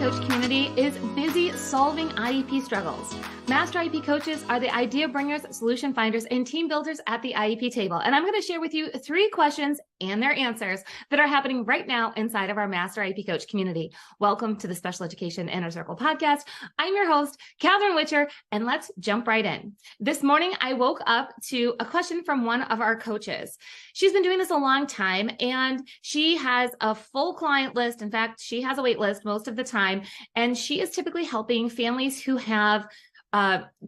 Coach community is busy solving IEP struggles. Master IEP coaches are the idea bringers, solution finders, and team builders at the IEP table. And I'm going to share with you 3 questions and their answers that are happening right now inside of our Master IEP Coach community. Welcome to the Special Education Inner Circle podcast. I'm your host, Catherine Witcher, and let's jump right in. This morning, I woke up to a question from one of our coaches. She's been doing this a long time, and she has a full client list. In fact, she has a wait list most of the time, and she is typically helping families who have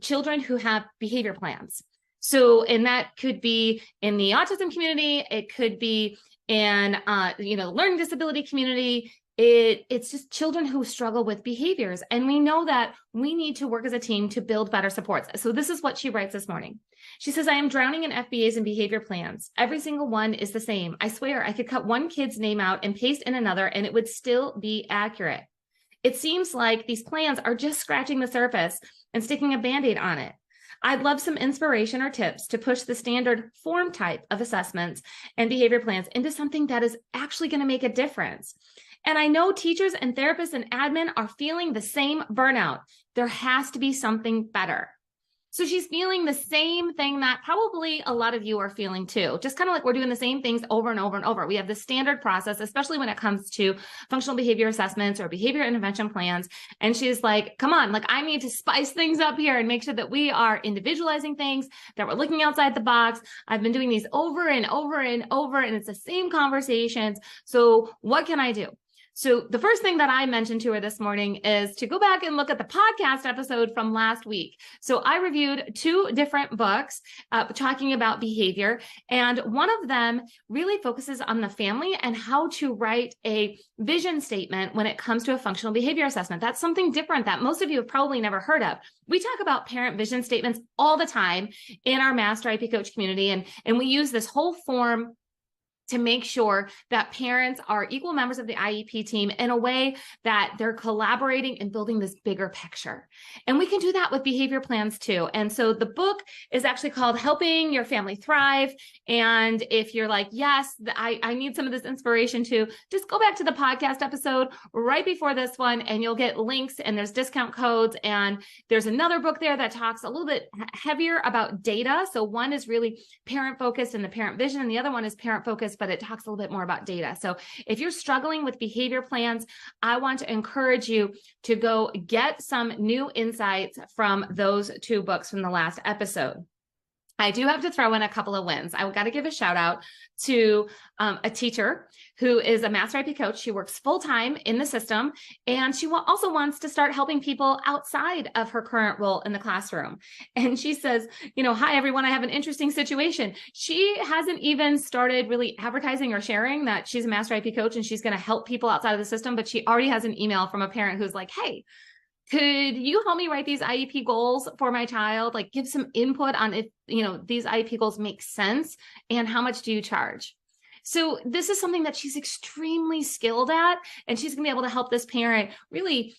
children who have behavior plans. So, and that could be in the autism community, it could be in, learning disability community. It's just children who struggle with behaviors. And we know that we need to work as a team to build better supports. So this is what she writes this morning. She says, I am drowning in FBAs and behavior plans. Every single one is the same. I swear I could cut one kid's name out and paste in another, and it would still be accurate. It seems like these plans are just scratching the surface and sticking a Band-Aid on it. I'd love some inspiration or tips to push the standard form type of assessments and behavior plans into something that is actually going to make a difference. And I know teachers and therapists and admin are feeling the same burnout. There has to be something better. So she's feeling the same thing that probably a lot of you are feeling too. Just kind of like we're doing the same things over and over and over. We have the standard process, especially when it comes to functional behavior assessments or behavior intervention plans. And she's like, come on, like I need to spice things up here and make sure that we are individualizing things, that we're looking outside the box. I've been doing these over and over and over, and it's the same conversations. So what can I do? So the first thing that I mentioned to her this morning is to go back and look at the podcast episode from last week. So I reviewed 2 different books talking about behavior, and one of them really focuses on the family and how to write a vision statement when it comes to a functional behavior assessment. That's something different that most of you have probably never heard of. We talk about parent vision statements all the time in our Master IEP Coach community, and we use this whole form to make sure that parents are equal members of the IEP team in a way that they're collaborating and building this bigger picture. And we can do that with behavior plans too. And so the book is actually called Helping Your Family Thrive. And if you're like, yes, I need some of this inspiration too, just go back to the podcast episode right before this one, and you'll get links and there's discount codes. And there's another book there that talks a little bit heavier about data. So one is really parent focused and the parent vision, and the other one is parent focused, but it talks a little bit more about data. So if you're struggling with behavior plans, I want to encourage you to go get some new insights from those 2 books from the last episode. I do have to throw in a couple of wins. I've got to give a shout out to a teacher who is a Master IEP coach. She works full-time in the system, and she also wants to start helping people outside of her current role in the classroom. And she says, hi, everyone, I have an interesting situation. She hasn't even started really advertising or sharing that she's a Master IEP coach and she's going to help people outside of the system, but she already has an email from a parent who's like, hey, could you help me write these IEP goals for my child? Like give some input on if, these IEP goals make sense, and how much do you charge? So this is something that she's extremely skilled at, and she's going to be able to help this parent really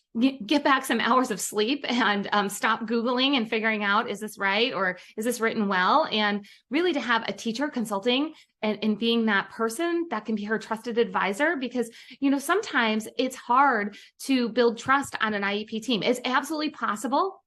get back some hours of sleep and stop Googling and figuring out, is this right? Or is this written well? And really to have a teacher consulting and being that person that can be her trusted advisor, because, sometimes it's hard to build trust on an IEP team. It's absolutely possible,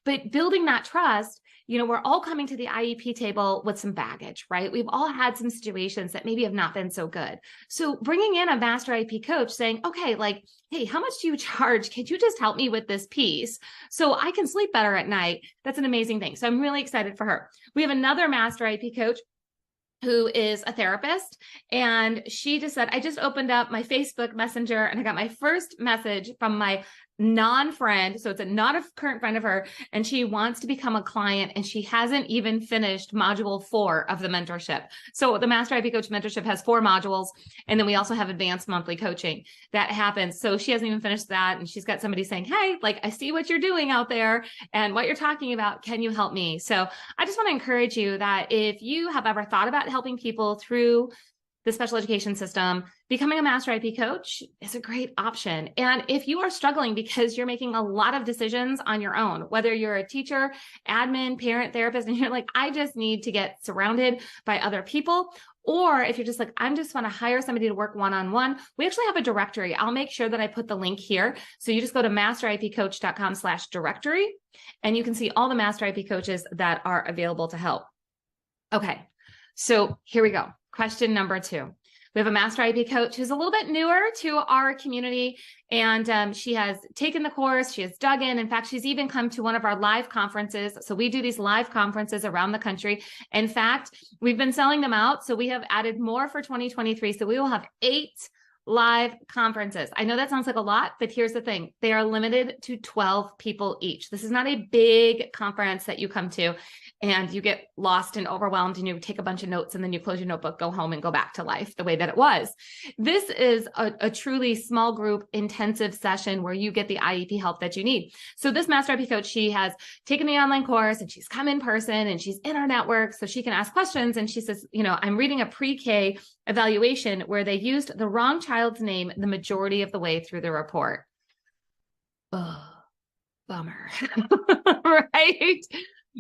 but building that trust, we're all coming to the IEP table with some baggage, right? We've all had some situations that maybe have not been so good. So bringing in a Master IEP coach saying, okay, like, hey, how much do you charge? Could you just help me with this piece so I can sleep better at night? That's an amazing thing. So I'm really excited for her. We have another Master IEP coach who is a therapist, and she just said, I just opened up my Facebook Messenger and I got my first message from my non-friend. So it's not a current friend of her, and she wants to become a client, and she hasn't even finished module 4 of the mentorship. So the Master IEP Coach mentorship has 4 modules, and then we also have advanced monthly coaching that happens. So she hasn't even finished that, and she's got somebody saying, hey, like I see what you're doing out there and what you're talking about. Can you help me? So I just want to encourage you that if you have ever thought about helping people through the special education system, becoming a Master IEP coach is a great option. And if you are struggling because you're making a lot of decisions on your own, whether you're a teacher, admin, parent, therapist, and you're like, I just need to get surrounded by other people, Or if you're just like, I'm just want to hire somebody to work one-on-one, we actually have a directory. I'll make sure that I put the link here. So you just go to masteripcoach.com/directory, and you can see all the Master IP coaches that are available to help. Okay, so here we go. Question number 2. We have a Master IP coach who's a little bit newer to our community, and she has taken the course. She has dug in. In fact, she's even come to one of our live conferences. So we do these live conferences around the country. In fact, we've been selling them out. So we have added more for 2023. So we will have 8 live conferences. I know that sounds like a lot, but here's the thing. They are limited to 12 people each. This is not a big conference that you come to and you get lost and overwhelmed and you take a bunch of notes and then you close your notebook, go home and go back to life the way that it was. This is a truly small group intensive session where you get the IEP help that you need. So this Master IP coach, she has taken the online course and she's come in person and she's in our network so she can ask questions. And she says, you know, I'm reading a pre-K evaluation where they used the wrong child's name the majority of the way through the report. Oh, bummer, right?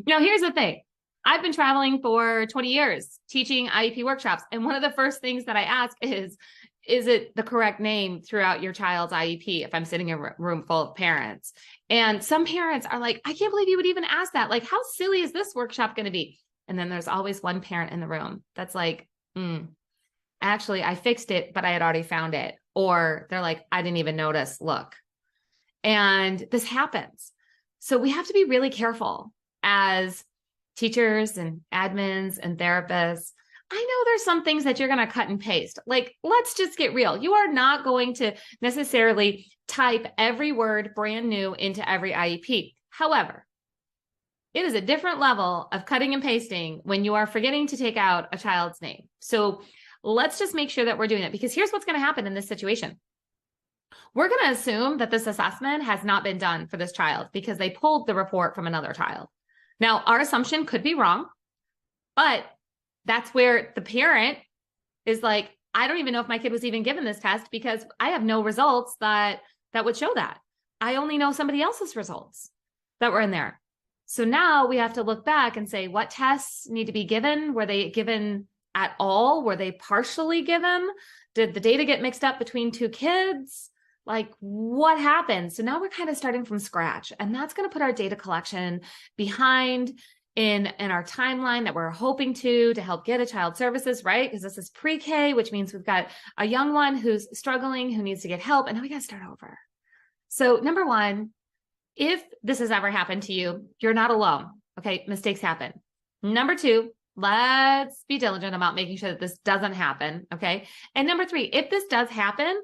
Now, here's the thing. I've been traveling for 20 years teaching IEP workshops. And one of the first things that I ask is it the correct name throughout your child's IEP if I'm sitting in a room full of parents? And some parents are like, I can't believe you would even ask that. Like, how silly is this workshop going to be? And then there's always one parent in the room that's like, actually, I fixed it, but I had already found it. Or they're like, I didn't even notice. Look. And this happens. So we have to be really careful as teachers and admins and therapists. I know there's some things that you're going to cut and paste. Like, let's just get real. You are not going to necessarily type every word brand new into every IEP. However, it is a different level of cutting and pasting when you are forgetting to take out a child's name. So let's just make sure that we're doing it, because here's what's going to happen in this situation. We're going to assume that this assessment has not been done for this child because they pulled the report from another child. Now, our assumption could be wrong, but that's where the parent is like, I don't even know if my kid was even given this test because I have no results that would show that. I only know somebody else's results that were in there. So now we have to look back and say, what tests need to be given? Were they given at all? Were they partially given? Did the data get mixed up between 2 kids? Like, what happened? So now we're kind of starting from scratch, and that's going to put our data collection behind in our timeline that we're hoping to help get a child services, right? Because this is pre-K, which means we've got a young one who's struggling, who needs to get help, and now we got to start over. So number 1, if this has ever happened to you, you're not alone. Okay, mistakes happen. Number 2, let's be diligent about making sure that this doesn't happen. Okay, and number 3, if this does happen,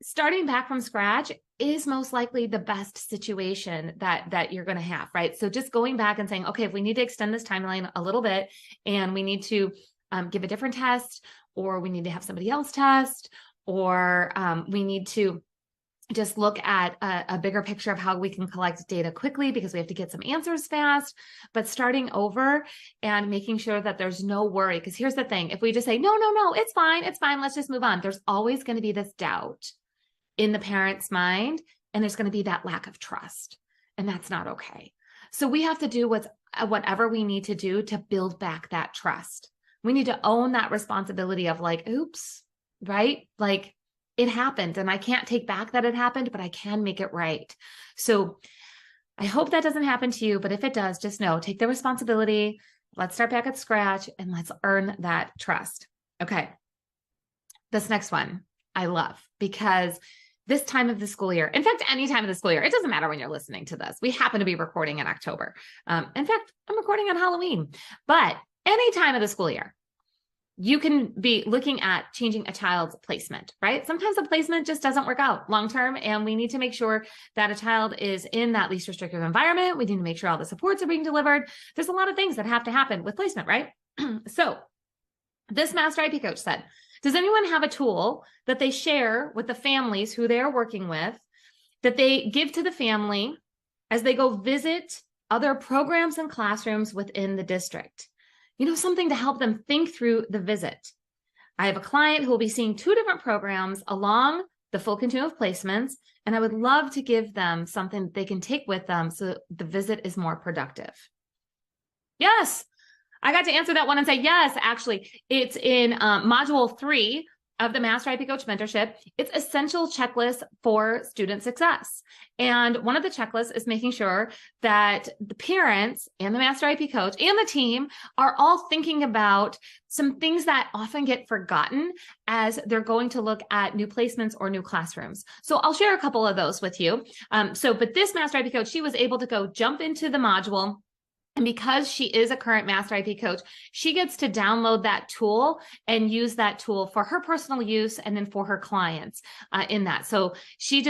starting back from scratch is most likely the best situation that you're going to have, right? So just going back and saying, okay, if we need to extend this timeline a little bit and we need to give a different test, or we need to have somebody else test, or we need to just look at a bigger picture of how we can collect data quickly because we have to get some answers fast, but starting over and making sure that there's no worry. Because here's the thing, if we just say, no, it's fine, let's just move on, there's always going to be this doubt in the parent's mind, and there's going to be that lack of trust, and that's not okay. So we have to do whatever we need to do to build back that trust. We need to own that responsibility of like, oops, right? Like, it happened and I can't take back that it happened, but I can make it right. So I hope that doesn't happen to you, but if it does, just know, take the responsibility. Let's start back at scratch and let's earn that trust. Okay. This next one I love, because this time of the school year, in fact, any time of the school year, it doesn't matter when you're listening to this. We happen to be recording in October. In fact, I'm recording on Halloween, but any time of the school year, you can be looking at changing a child's placement, right? Sometimes the placement just doesn't work out long-term, and we need to make sure that a child is in that least restrictive environment. We need to make sure all the supports are being delivered. There's a lot of things that have to happen with placement, right? So this Master IP coach said, does anyone have a tool that they share with the families who they're working with, that they give to the family as they go visit other programs and classrooms within the district? You know, something to help them think through the visit. I have a client who will be seeing 2 different programs along the full continuum of placements, and I would love to give them something they can take with them so the visit is more productive. Yes. I got to answer that one and say, yes, actually, it's in module 3 of the Master IEP Coach Mentorship. It's essential checklist for student success. And one of the checklists is making sure that the parents and the Master IEP Coach and the team are all thinking about some things that often get forgotten as they're going to look at new placements or new classrooms. So I'll share a couple of those with you. But this Master IEP Coach, she was able to go jump into the module. And because she is a current Master IEP coach, she gets to download that tool and use that tool for her personal use and then for her clients in that. So she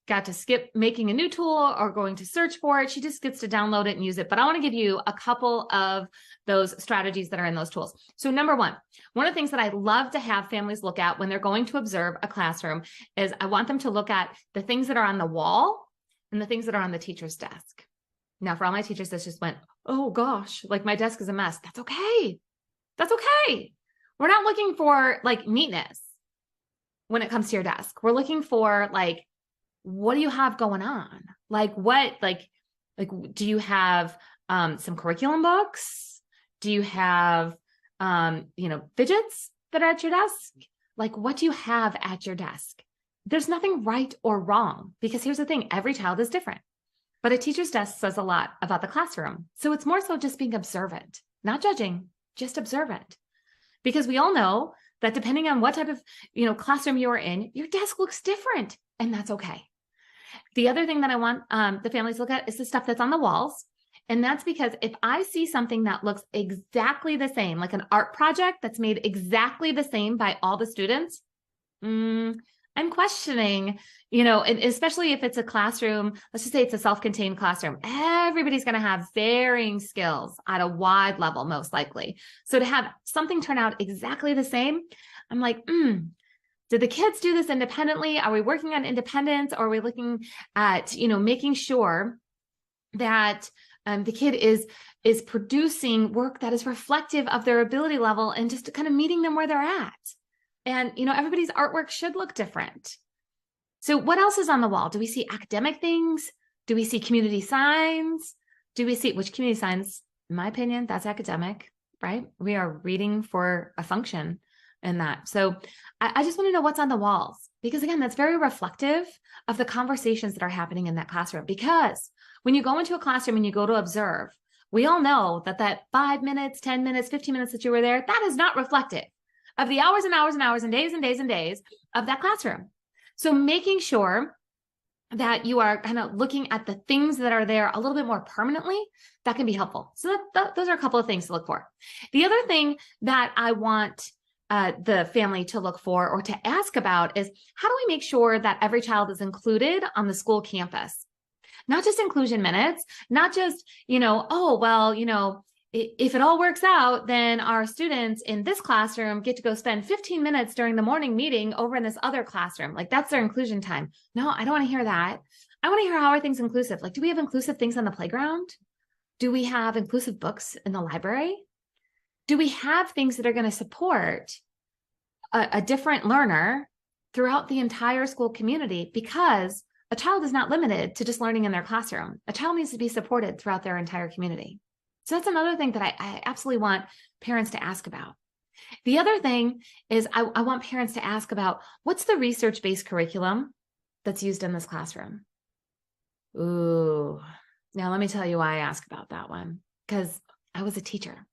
got to skip making a new tool or going to search for it. She just gets to download it and use it. But I want to give you a couple of those strategies that are in those tools. So number one of the things that I love to have families look at when they're going to observe a classroom is I want them to look at the things that are on the wall and the things that are on the teacher's desk. Now, for all my teachers that just went, oh gosh, like my desk is a mess. That's okay. That's okay. We're not looking for like neatness when it comes to your desk. We're looking for like, what do you have going on? Like what, like do you have some curriculum books? Do you have, fidgets that are at your desk? Like what do you have at your desk? There's nothing right or wrong because here's the thing, every child is different. But a teacher's desk says a lot about the classroom. So it's more so just being observant, not judging, just observant. Because we all know that depending on what type of, classroom you're in, your desk looks different, and that's okay. The other thing that I want the families to look at is the stuff that's on the walls. And that's because if I see something that looks exactly the same, like an art project that's made exactly the same by all the students, I'm questioning, and especially if it's a classroom, let's just say it's a self-contained classroom, everybody's going to have varying skills at a wide level, most likely. So to have something turn out exactly the same, I'm like, did the kids do this independently? Are we working on independence? Or are we looking at, making sure that the kid is producing work that is reflective of their ability level and just kind of meeting them where they're at? And, everybody's artwork should look different. So what else is on the wall? Do we see academic things? Do we see community signs? Which community signs, in my opinion, that's academic, right? We are reading for a function in that. So I just want to know what's on the walls, because again, that's very reflective of the conversations that are happening in that classroom. Because when you go into a classroom and you go to observe, we all know that 5 minutes, 10 minutes, 15 minutes that you were there, that is not reflective of the hours and hours and hours and days and days and days of that classroom. So making sure that you are kind of looking at the things that are there a little bit more permanently, that can be helpful. So those are a couple of things to look for. The other thing that I want the family to look for or to ask about is, how do we make sure that every child is included on the school campus? Not just inclusion minutes, not just, if it all works out, then our students in this classroom get to go spend 15 minutes during the morning meeting over in this other classroom. Like that's their inclusion time. No, I don't want to hear that. I want to hear, how are things inclusive? Like, do we have inclusive things on the playground? Do we have inclusive books in the library? Do we have things that are going to support a different learner throughout the entire school community? Because a child is not limited to just learning in their classroom. A child needs to be supported throughout their entire community. So that's another thing that I absolutely want parents to ask about. The other thing is I want parents to ask about, what's the research-based curriculum that's used in this classroom? Ooh, now let me tell you why I ask about that one. Because I was a teacher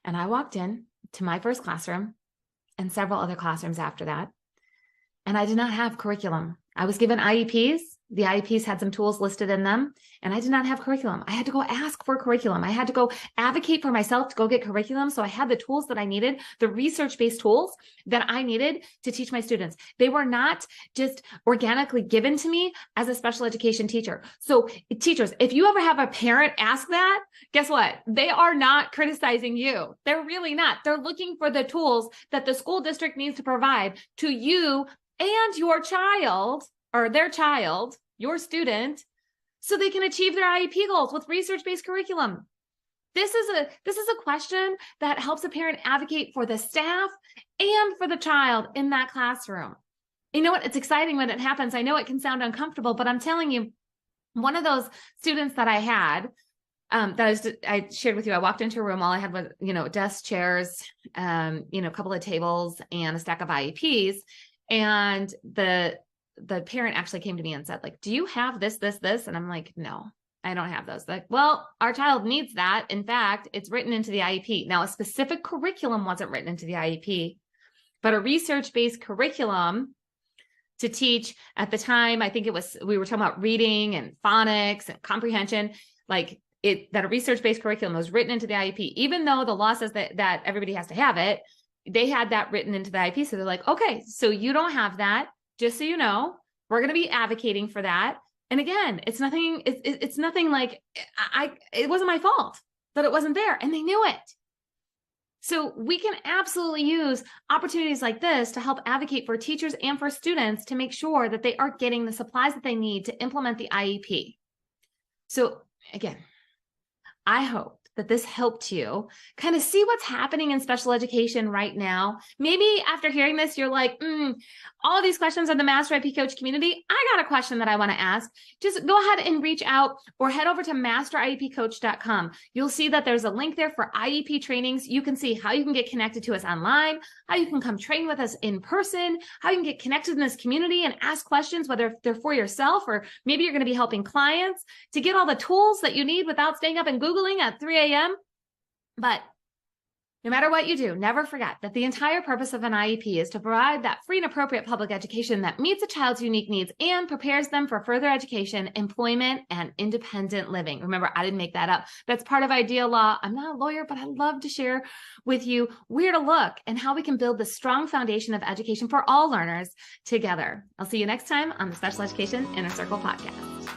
and I walked in to my first classroom and several other classrooms after that, and I did not have curriculum. I was given IEPs. The IEPs had some tools listed in them, and I did not have curriculum. I had to go ask for curriculum. I had to go advocate for myself to go get curriculum. So I had the tools that I needed, the research-based tools that I needed to teach my students. They were not just organically given to me as a special education teacher. So teachers, if you ever have a parent ask that, guess what? They are not criticizing you. They're really not. They're looking for the tools that the school district needs to provide to you and your child, or their child, your student, so they can achieve their IEP goals with research-based curriculum. This is a question that helps a parent advocate for the staff and for the child in that classroom. You know what? It's exciting when it happens. I know it can sound uncomfortable, but I'm telling you, one of those students that I had, I shared with you. I walked into a room. All I had was, desks, chairs, a couple of tables and a stack of IEPs. And the parent actually came to me and said, like, do you have this, this, this? And I'm like, no, I don't have those. Like, well, our child needs that. In fact, it's written into the IEP. Now, a specific curriculum wasn't written into the IEP, but a research-based curriculum to teach at the time, I think we were talking about reading and phonics and comprehension, that a research-based curriculum was written into the IEP, even though the law says that everybody has to have it. They had that written into the IEP. So they're like, okay, so you don't have that. Just so you know, we're going to be advocating for that. And again, it's nothing like it wasn't my fault that it wasn't there, and they knew it. So we can absolutely use opportunities like this to help advocate for teachers and for students to make sure that they are getting the supplies that they need to implement the IEP. So again, I hope that this helped you kind of see what's happening in special education right now. Maybe after hearing this, you're like, all of these questions are the Master IEP Coach community. I got a question that I want to ask. Just go ahead and reach out or head over to masteriepcoach.com. You'll see that there's a link there for IEP trainings. You can see how you can get connected to us online, how you can come train with us in person, how you can get connected in this community and ask questions, whether they're for yourself or maybe you're going to be helping clients, to get all the tools that you need without staying up and Googling at 3 a.m. But no matter what you do, never forget that the entire purpose of an IEP is to provide that free and appropriate public education that meets a child's unique needs and prepares them for further education, employment, and independent living. Remember, I didn't make that up. That's part of IDEA law. I'm not a lawyer, but I love to share with you where to look and how we can build the strong foundation of education for all learners together. I'll see you next time on the Special Education Inner Circle podcast.